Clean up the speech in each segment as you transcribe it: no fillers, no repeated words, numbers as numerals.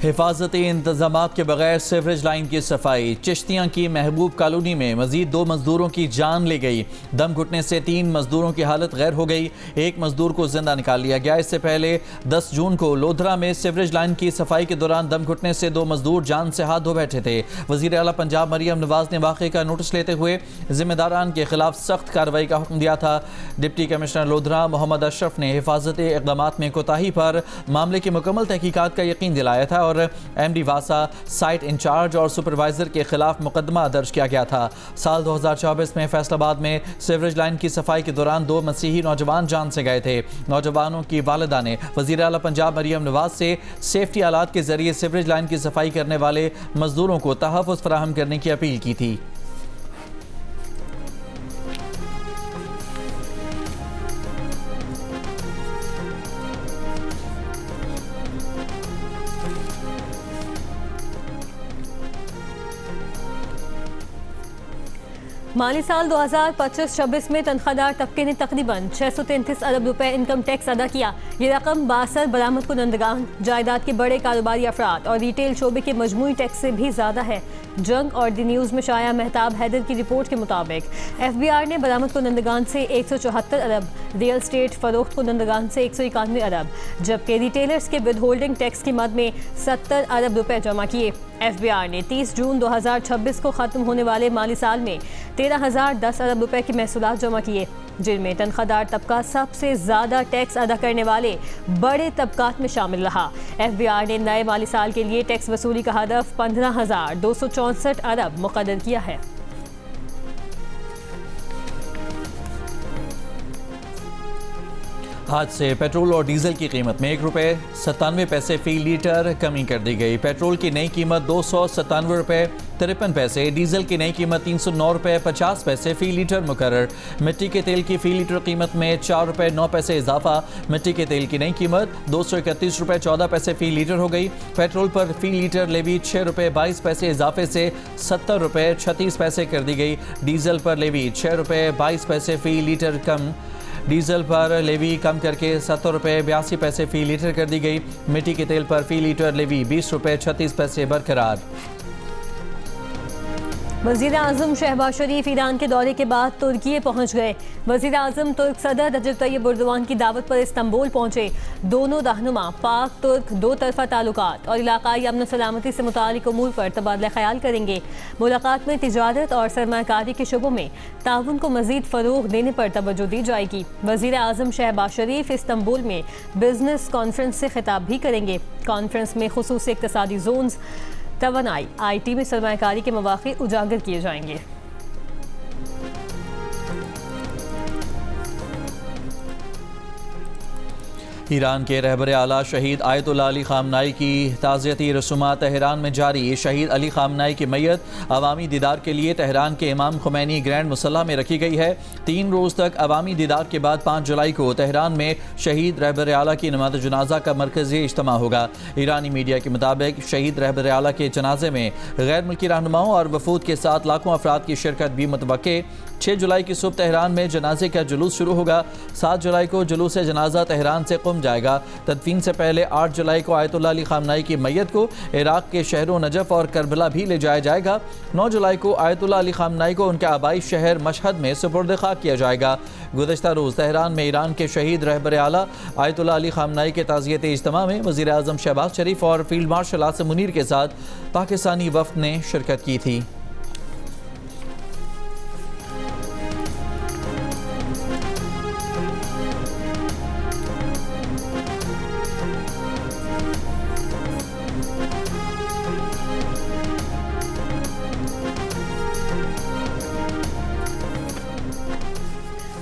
हिफाजती इंतजामात के बगैर sewerage line की सफाई। चिश्तियाँ की महबूब कॉलोनी में मजीद 2 मजदूरों की जान ले गई। दम घुटने से 3 मजदूरों की हालत गैर हो गई। एक मजदूर को जिंदा निकाल लिया गया। इससे पहले 10 जून को लोधरा में सीवरेज लाइन की सफाई के दौरान दम घुटने से 2 मजदूर जान से हाथ धो बैठे थे। वजीर आला पंजाब मरियम नवाज ने वाक़े का नोटिस लेते हुए जिम्मेदारान के खिलाफ सख्त कार्रवाई का हुक्म दिया था। डिप्टी कमिश्नर लोधरा मोहम्मद अशरफ ने हिफाजती इक़दामात में कोताही पर मामले की मुकम्मल तहकीकात का यकीन दिलाया था और एमडी वासा, साइट इंचार्ज और सुपरवाइजर के खिलाफ मुकदमा दर्ज किया गया था। साल 2024 में फैसलाबाद में सीवरेज लाइन की सफाई के दौरान 2 मसीही नौजवान जान से गए थे। नौजवानों की वालिदा ने वज़ीर आला पंजाब मरियम नवाज से सेफ्टी आलात के जरिए सीवरेज लाइन की सफाई करने वाले मजदूरों को तहफ़्फ़ुज़ फराहम करने की अपील की थी। माली साल 2025-26 में तनख्वाहदार तबके ने तकरीबन 633 अरब रुपए इनकम टैक्स अदा किया। ये रकम बासर बरामद कुनंदगान, जायदाद के बड़े कारोबारी अफराद और रिटेल शोबे के मजमूई टैक्स से भी ज़्यादा है। जंग और दी न्यूज़ में शाया मेहताब हैदर की रिपोर्ट के मुताबिक FBI ने बरामद कुनंदगान से 174 अरब, रियल स्टेट फरोख्त कुनंदगान से 191 अरब, जबकि रिटेलर्स के विद होल्डिंग टैक्स की मद में 70 अरब रुपए जमा किए। FBI ने 30 जून 2026 को ख़त्म होने वाले माली साल में 13,010 अरब रुपए के महसूलात जमा किए, जिनमें तनख्वाहदार तबका सबसे ज़्यादा टैक्स अदा करने वाले बड़े तबकात में शामिल रहा। FBI ने नए माली साल के लिए टैक्स वसूली का हदफ 15,264 अरब मुक़र्रर किया है। आज से पेट्रोल और डीजल की कीमत में ₹1.97 फी लीटर कमी कर दी गई। पेट्रोल की नई कीमत ₹297.53, डीजल की नई कीमत ₹309.50 फी लीटर मुकर्रर। मिट्टी के तेल की फी लीटर कीमत में ₹4.09 इजाफा। मिट्टी के तेल की नई कीमत ₹231.14 फी लीटर हो गई। पेट्रोल पर फी लीटर लेवी ₹6.22 इजाफे से ₹70.36 कर दी गई। डीजल पर लेवी ₹6.22 फी लीटर कम, डीजल पर लेवी कम करके ₹70.82 फी लीटर कर दी गई। मिट्टी के तेल पर फी लीटर लेवी ₹20.36 बरकरार। वज़ीर आज़म शहबाज शरीफ ईरान के दौरे के बाद तुर्की पहुँच गए। वज़ीर आज़म तुर्क सदर रजब तैयब एर्दोगान की दावत पर इस्तांबुल पहुँचे। दोनों रहनुमा पाक तुर्क दो तरफ़ा ताल्लुकात और इलाकाई अमन सलामती से मुतालिक उमूर पर तबादला ख्याल करेंगे। मुलाकात में तिजारत और सरमाकारी के शुबों में ताउन को मज़ीद फ़रोग़ देने पर तवज्जो दी जाएगी। वज़ीर आज़म शहबाज शरीफ इस्तांबुल में बिजनेस कॉन्फ्रेंस से खिताब भी करेंगे। कॉन्फ्रेंस में खुसूसी इक़्तिसादी जोन्स, तवानाई, IT में सरमाकारी के मौक़े उजागर किए जाएंगे। ईरान के रहबर आला शहीद आयतुल्लाह अली ख़ामनाई की ताज़ियती रसूमात तेहरान में जारी। शहीद अली ख़ामनाई की मैयत अवामी दीदार के लिए तेहरान के इमाम खुमैनी ग्रैंड मुसल्ला में रखी गई है। 3 रोज़ तक अवामी दीदार के बाद 5 जुलाई को तेहरान में शहीद रहबर आला की नमाज़ जनाजा का मरकज़ी इज्तिमा होगा। ईरानी मीडिया के मुताबिक शहीद रहबर आला के जनाजे में गैर मुल्की रहनुमाओं और वफूद के साथ लाखों अफराद की शिरकत भी मुतवक्के। 6 जुलाई की सुबह तेहरान में जनाजे का जुलूस शुरू होगा। 7 जुलाई को जुलूस जनाजा तेहरान से क़ुम जाएगा। तदफीन से पहले 8 जुलाई को आयतुल्लाह अली ख़ामनाई की मैयत को इराक़ के शहरों नजफ़ और करबला भी ले जाया जाएगा। 9 जुलाई को आयतुल्लाह अली ख़ामनाई को उनके आबाई शहर मशहद में सुपुर्द खाक किया जाएगा। गुज़श्ता रोज़ तेहरान में ईरान के शहीद रहबर आला आयतुल्लाह अली ख़ामनाई के ताज़ियती इज्तिमा में वज़ीर आज़म शहबाज शरीफ और फील्ड मार्शल आसिम मुनीर के साथ पाकिस्तानी वफ़द ने शिरकत की थी।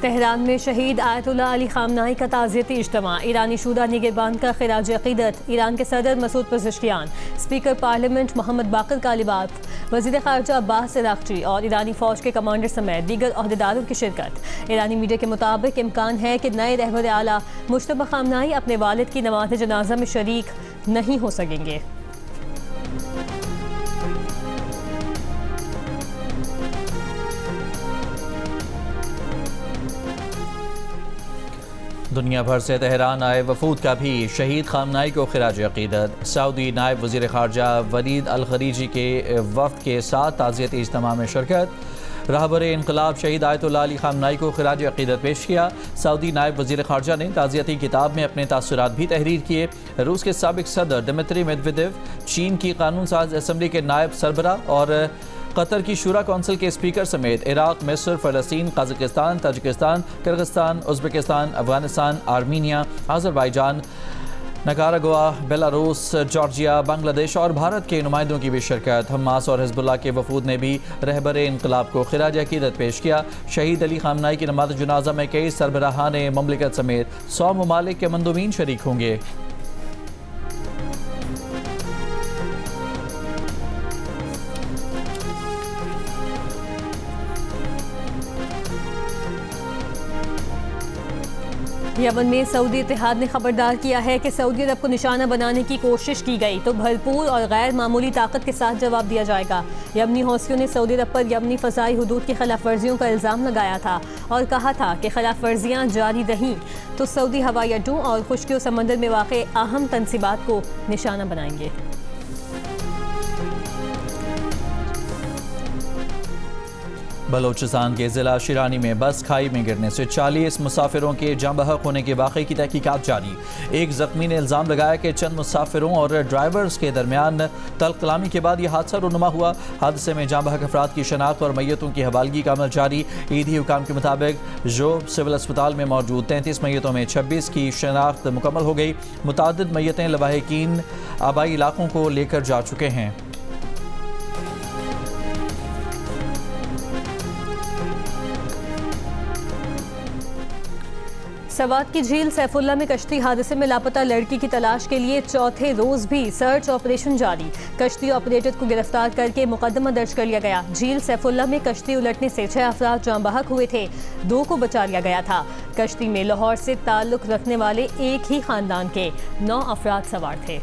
तेहरान में शहीद आयतुल्लाह अली ख़ामनाई का ताज़ियती इज्तिमा। ईरानी शुदा निगहबान का खिराज अक़ीदत। ईरान के सदर मसूद पज़ेश्कियान, स्पीकर पार्लियामेंट मोहम्मद बाक़र कालिबाफ, वज़ीर ख़ारजा अब्बास इराक़ची और ईरानी फ़ौज के कमांडर समेत दीगर अहदेदारों की शिरकत। ईरानी मीडिया के मुताबिक इम्कान है कि नए रहबर आला मुश्तबा ख़ामनाई अपने वालिद की नमाज़ जनाजा में शरीक नहीं हो सकेंगे। दुनिया भर से तेहरान आए वफूद का भी शहीद खामनाई को खिराज अक़ीदत। सऊदी नायब वज़ीर ख़ारजा वलीद अल खरीजी के वफ़द के साथ ताज़ियती इज्तिमा में शिरकत। रहबरे इनकलाब शहीद आयतुल्लाह अली खामनाई को खिराज अक़ीदत पेश किया। सऊदी नायब वज़ीर ख़ारजा ने ताज़ियती किताब में अपने तासुरात भी तहरीर किए। रूस के साबिक़ सदर दिमित्री मेदवेदेव, चीन की कानून साज असम्बली के नायब सरबरा और कतर की शूरा कौंसिल के स्पीकर समेत इराक, मिस्र, फ़लस्तीन, Kazakhstan, Tajikistan, Kyrgyzstan, Uzbekistan, Afghanistan, Armenia, Azerbaijan, Nicaragua, Belarus, Georgia, Bangladesh और भारत के नुमाइंदों की भी शिरकत। हमास और हिज़्बुल्लाह के वफूद ने भी रहबरे इनकलाब को खिराज अक़ीदत पेश किया। शहीद अली खामनाई की नमाज़ जनाज़ा में कई सरबराहान ममलिकत समेत 100 ममालिक के मंदूबीन शरीक होंगे। यमन में सऊदी इत्तेहाद ने खबरदार किया है कि सऊदी अरब को निशाना बनाने की कोशिश की गई तो भरपूर और गैर मामूली ताकत के साथ जवाब दिया जाएगा। यमनी हौसियों ने सऊदी अरब पर यमनी फ़ज़ाई हुदूद की खिलाफ वर्जियों का इल्ज़ाम लगाया था और कहा था कि खिलाफ वर्जियाँ जारी रहीं तो सऊदी हवाई अड्डों और खुश्की समंदर में वाक़ अहम तनसीबात को निशाना बनाएंगे। बलोचिस्तान के ज़िला शिरानी में बस खाई में गिरने से 40 मुसाफिरों के जाँ बहक होने के वाक़े की तहकीकात जारी। एक ज़ख्मी ने इल्ज़ाम लगाया कि चंद मुसाफिरों और ड्राइवर्स के दरमियान तल्ख़ कलामी के बाद यह हादसा रुनुमा हुआ। हादसे में जाँ बहक अफराद की शनाख्त और मैयतों की हवालगी का अमल जारी। ईदी हुकाम के मुताबिक जो सिविल अस्पताल में मौजूद 33 मैयतों में 26 की शनाख्त मुकम्मल हो गई। मुतादिद मैयतें लवाहिकीन आबाई इलाकों को लेकर जा चुके हैं। सवात की झील सैफुल्ला में कश्ती हादसे में लापता लड़की की तलाश के लिए चौथे रोज भी सर्च ऑपरेशन जारी। कश्ती ऑपरेटर को गिरफ्तार करके मुकदमा दर्ज कर लिया गया। झील सैफुल्ला में कश्ती उलटने से 6 अफराद जाँ बहक हुए थे, 2 को बचा लिया गया था। कश्ती में लाहौर से ताल्लुक रखने वाले एक ही खानदान के 9 अफराद सवार थे।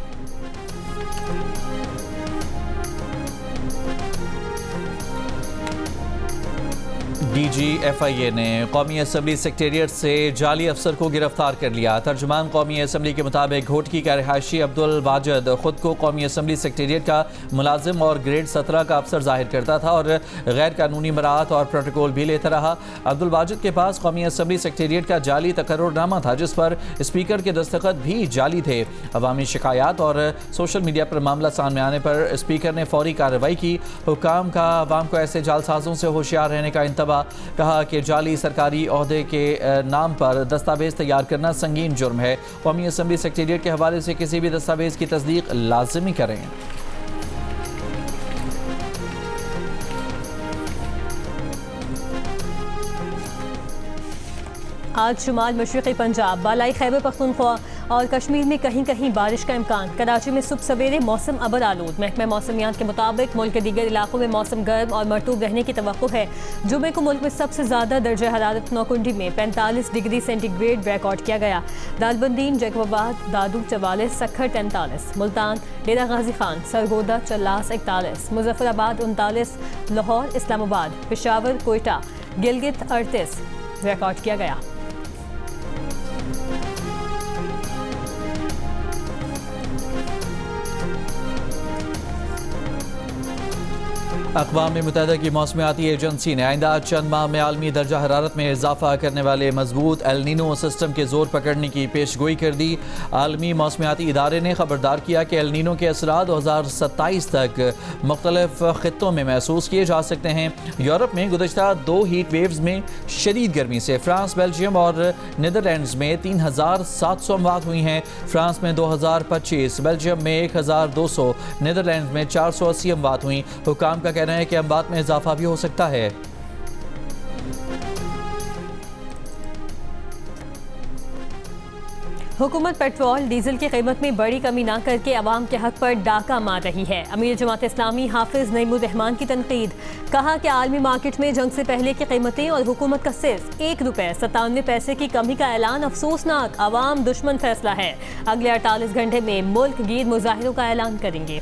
DGFIA ने कौमी असम्बली सेक्रेटेरिएट से जाली अफसर को गिरफ्तार कर लिया। तर्जुमान कौमी असम्बली के मुताबिक घोटकी का रिहायशी अब्दुल वाजिद खुद को कौमी असम्बली सेक्रेटेरिएट का मुलाजिम और ग्रेड 17 का अफसर जाहिर करता था और गैर कानूनी मराहत और प्रोटोकॉल भी लेता रहा। अब्दुल वाजिद के पास कौमी असम्बली सेक्रेटेरिएट का जाली तकर्रुरनामा था जिस पर स्पीकर के दस्तखत भी जाली थे। अवामी शिकायत और सोशल मीडिया पर मामला सामने आने पर स्पीकर ने फौरी कार्रवाई की। हुकाम का अवाम को ऐसे जालसाजों से होशियार रहने का इंतबा। कहा कि जाली सरकारी ओहदे के नाम पर दस्तावेज तैयार करना संगीन जुर्म है। कौमी असम्बली सेक्रेटेरिएट के हवाले से किसी भी दस्तावेज की तस्दीक लाजिमी करें। आज शुमाल मशरक़ी पंजाब, बालाई खैबर पख्तूनख्वा और कश्मीर में कहीं कहीं बारिश का इम्कान। कराची में सुबह सवेरे मौसम अबर आलूद। महकमा मौसमियात के मुताबिक मुल्क के दीगर इलाकों में मौसम गर्म और मरतूब रहने की तवक्को है। जुमे को मुल्क में सबसे ज़्यादा दर्जा हरारत नौकुंडी में 45 डिग्री सेंटीग्रेड रिकॉर्ड किया गया। दालबंदीन, जैकबाबाद, दादू 44, सखर 43, मुल्तान, डेरा गाजी खान, सरगोदा, चल्लास 41, मुजफ्फराबाद 39, लाहौर, इस्लामाबाद, पेशावर, कोयटा, गिलगित 38 रिकॉर्ड किया गया। अक़वाम मुत्तहिदा की मौसमियाती एजेंसी ने आइंदा चंद माह में आलमी दर्जा हरारत में इजाफा करने वाले मजबूत एल नीनो सिस्टम के जोर पकड़ने की पेशगोई कर दी। आलमी मौसमियाती इदारे ने खबरदार किया कि एल नीनो के असरात 2027 तक मुख्तलिफ खित्तों में महसूस किए जा सकते हैं। यूरोप में गुज़श्ता 2 हीट वेव्स में शदीद गर्मी से फ्रांस, बेल्जियम और नीदरलैंड्स में 3700 अमवात हुई हैं। फ्रांस में 2025, बेल्जियम में 1200, नीदरलैंड्स में 480 अमवात हुई। हुकाम का कहना है कि अमवात में इजाफा भी हो सकता है। हुकूमत पेट्रोल डीजल की कीमत में बड़ी कमी ना करके अवाम के हक पर डाका मार रही है। अमीर जमात इस्लामी हाफिज नईमुर रहमान की तनकीद। कहा कि आलमी मार्केट में जंग से पहले की कीमतें और हुकूमत का सिर्फ ₹1.97 की कमी का ऐलान अफसोसनाक, अवाम दुश्मन फैसला है। अगले 48 घंटे में मुल्क गीर मुजाहिरों का ऐलान करेंगे।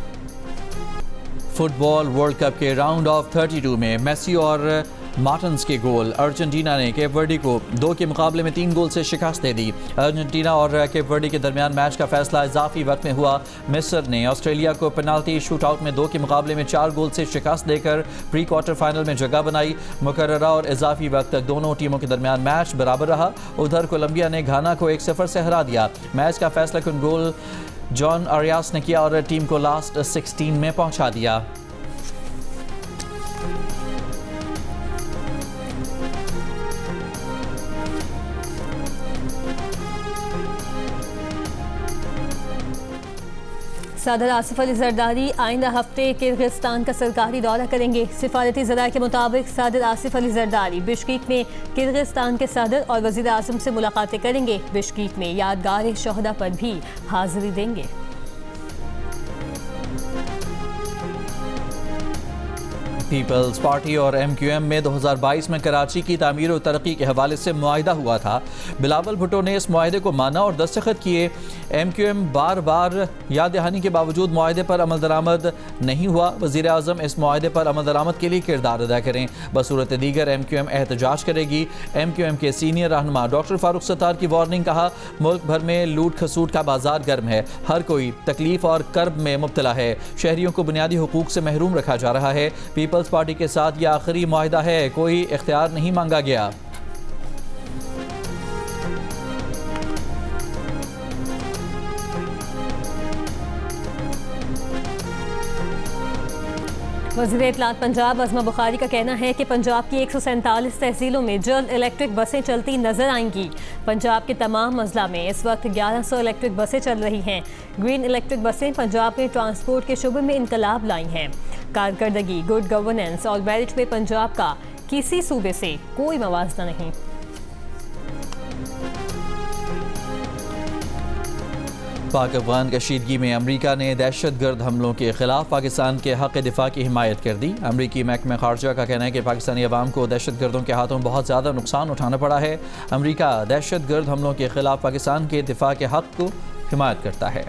फुटबॉल वर्ल्ड कप के राउंड ऑफ 32 में मेसी और मार्टिन्स के गोल। अर्जेंटीना ने केप वर्डी को 2 के मुकाबले में 3 गोल से शिकस्त दे दी। अर्जेंटीना और केप वर्डी के दरमियान मैच का फैसला इजाफी वक्त में हुआ। मिस्र ने ऑस्ट्रेलिया को पेनाल्टी शूटआउट में 2 के मुकाबले में 4 गोल से शिकस्त देकर प्री क्वार्टर फाइनल में जगह बनाई। मुकर्ररा और इजाफी वक्त तक दोनों टीमों के दरमियान मैच बराबर रहा। उधर कोलंबिया ने घाना को 1-0 से हरा दिया। मैच का फैसला कुन गोल जॉन आरियास ने किया और टीम को लास्ट 16 में पहुंचा दिया। सदर आसिफ अली जरदारी आइंदा हफ्ते किर्गिस्तान का सरकारी दौरा करेंगे। सिफारती ज़राए के मुताबिक सदर आसिफ अली जरदारी बिश्केक में किर्गिस्तान के सदर और वज़ीर आज़म से मुलाकातें करेंगे। बिश्केक में यादगार शोहदा पर भी हाजिरी देंगे। पीपल्स पार्टी और MQM में 2022 में कराची की तामीर और तरक्की के हवाले से मुआहिदा हुआ था। बिलावल भुट्टो ने इस मुआहिदे को माना और दस्तखत किए। MQM बार बार याद दहानी के बावजूद मुआहिदे पर अमल दरामद नहीं हुआ। वज़ीर आज़म इस मुआहिदे पर अमल दरामद के लिए किरदार अदा करें। बसूरत दीगर MQM एहतजाज करेगी। MQM के सीनियर रहनुमा डॉक्टर फारूक सत्तार की वार्निंग। कहा, मुल्क भर में लूट खसूट का बाजार गर्म है। हर कोई तकलीफ और कर्ब में मुब्तला है। शहरियों को बुनियादी हुकूक से महरूम रखा जा रहा है। पीपल्स पार्टी के साथ यह आखिरी मुआहिदा है। कोई इख्तियार नहीं मांगा गया। वज़ीर इत्तलात पंजाब अज़मा बुखारी का कहना है कि पंजाब की 147 तहसीलों में जल्द इलेक्ट्रिक बसें चलती नजर आएंगी। पंजाब के तमाम अजला में इस वक्त 1100 इलेक्ट्रिक बसें चल रही हैं। ग्रीन इलेक्ट्रिक बसें पंजाब में ट्रांसपोर्ट के शुबे में इनकलाब लाई हैं। कारकर्दगी, गुड गवर्नेंस और मेरिट में पंजाब का किसी सूबे से कोई मवाजना नहीं। पाक अफगान कशीदगी में अमरीका ने दहशतगर्द हमलों के खिलाफ पाकिस्तान के हक़ दिफा की हिमायत कर दी। अमरीकी महकमा खारजा का कहना है कि पाकिस्तानी अवाम को दहशतगर्दों के हाथों बहुत ज़्यादा नुकसान उठाना पड़ा है। अमरीका दहशतगर्द हमलों के खिलाफ पाकिस्तान के दिफा के हक़ को हिमायत करता है।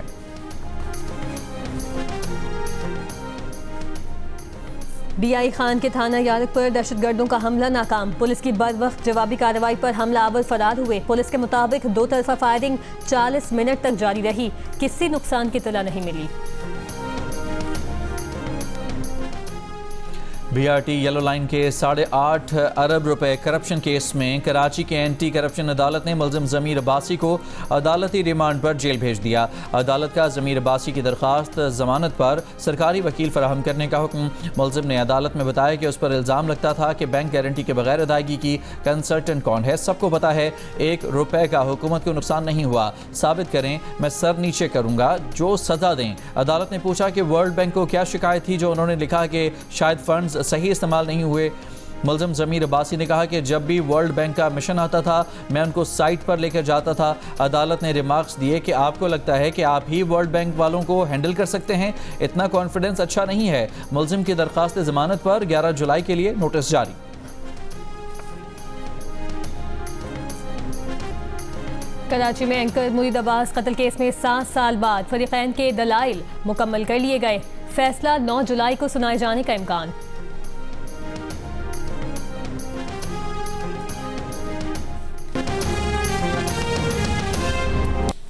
BI खान के थाना यारक पर दहशतगर्दों का हमला नाकाम। पुलिस की बरवक्त जवाबी कार्रवाई पर हमलावर फरार हुए। पुलिस के मुताबिक 2 तरफा फायरिंग 40 मिनट तक जारी रही। किसी नुकसान की इत्तला नहीं मिली। BRT येलो लाइन के 8.5 अरब रुपए करप्शन केस में कराची के एंटी करप्शन अदालत ने मुलजिम ज़मीर अब्बासी को अदालती रिमांड पर जेल भेज दिया। अदालत का ज़मीर अब्बासी की दरख्वास्त ज़मानत पर सरकारी वकील फराहम करने का हुक्म। मुलजिम ने अदालत में बताया कि उस पर इल्ज़ाम लगता था कि बैंक गारंटी के बगैर अदायगी की कंसल्टेंट कौन है सबको पता है। 1 रुपए का हुकूमत को नुकसान नहीं हुआ, साबित करें, मैं सर नीचे करूँगा, जो सज़ा दें। अदालत ने पूछा कि वर्ल्ड बैंक को क्या शिकायत थी जो उन्होंने लिखा कि शायद फंड्स सही इस्तेमाल नहीं हुए। मुलजिम ज़मीर अब्बासी ने कहा कि जब भी वर्ल्ड बैंक का मिशन आता था मैं उनको साइट पर लेकर जाता था। अदालत ने रिमार्क्स दिए कि आपको लगता है कि आप ही वर्ल्ड बैंक वालों को हैंडल कर सकते हैं, इतना कॉन्फिडेंस अच्छा नहीं है। मुलजिम की दरख्वास्त ज़मानत पर 11 जुलाई के लिए नोटिस जारी। कराची में एंकर मुरीद अब्बास कत्ल केस में 7 साल बाद फरीकैन के दलाइल मुकम्मल कर लिए गए। फैसला 9 जुलाई को सुनाए जाने का इम्कान।